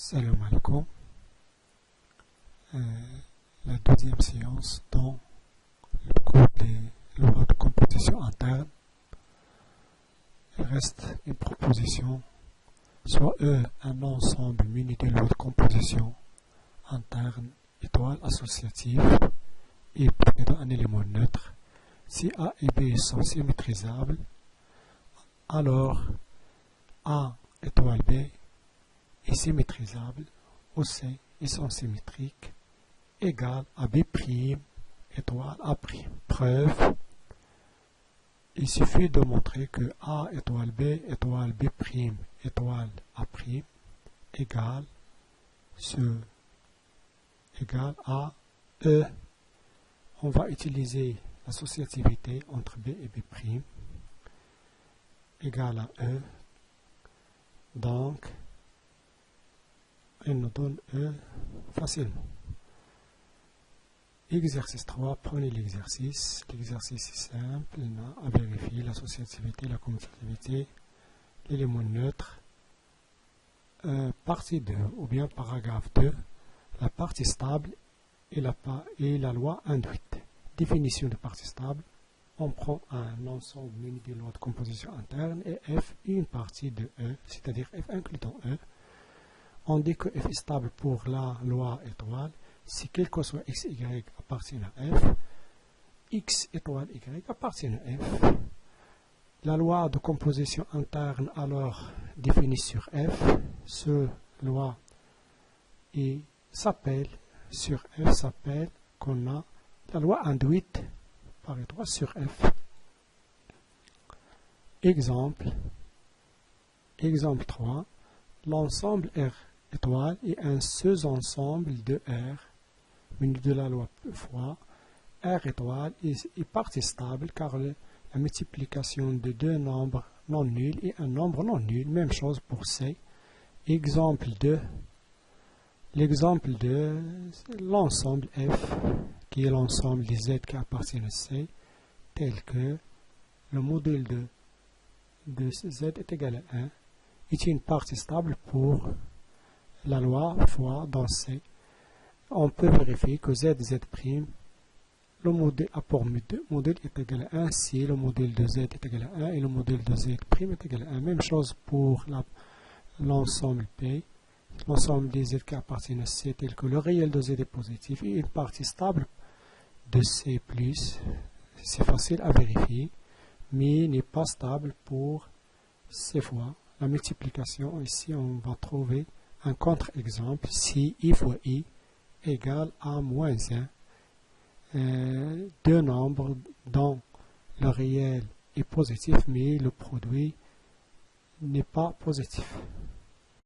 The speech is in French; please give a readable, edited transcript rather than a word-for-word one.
Salam alaikum. La deuxième séance dans le cours des lois de composition interne. Il reste une proposition, soit E, un ensemble muni de lois de composition interne, étoile associative, et possédant un élément neutre. Si A et B sont symétrisables, alors A étoile B est symétrisable au C et sont symétriques égale à B' étoile A'. Preuve, il suffit de montrer que A étoile B étoile B' étoile A' égale à E. On va utiliser l'associativité entre B et B' égale à E. Donc, elle nous donne E facilement. Exercice 3, prenez l'exercice. L'exercice est simple, il n'a à vérifier l'associativité, la commutativité, l'élément neutre. Partie 2, ou bien paragraphe 2, la partie stable et la loi induite. Définition de partie stable, on prend un ensemble muni de lois de composition interne et F une partie de E, c'est-à-dire F incluant E. On dit que F est stable pour la loi étoile si quel que soit x, y appartient à F, x étoile y appartient à F. La loi de composition interne alors définie sur F, ce loi s'appelle qu'on a la loi induite par étoile sur F. Exemple 3, l'ensemble R étoile est un sous-ensemble de R, muni de la loi fois R étoile est partie stable car la multiplication de deux nombres non nuls est un nombre non nul. Même chose pour C. L'exemple de l'ensemble F, qui est l'ensemble des Z qui appartiennent à C, tel que le module de Z est égal à 1, est une partie stable pour la loi fois dans C. On peut vérifier que Z, le module apport module est égal à 1 si le module de Z est égal à 1 et le module de Z' est égal à 1. Même chose pour l'ensemble P, l'ensemble des Z qui appartiennent à C, tel que le réel de Z est positif et une partie stable de C+. C'est facile à vérifier, mais n'est pas stable pour C fois. La multiplication, ici on va trouver un contre-exemple, si I fois I égale à moins 1, deux nombres dont le réel est positif, mais le produit n'est pas positif.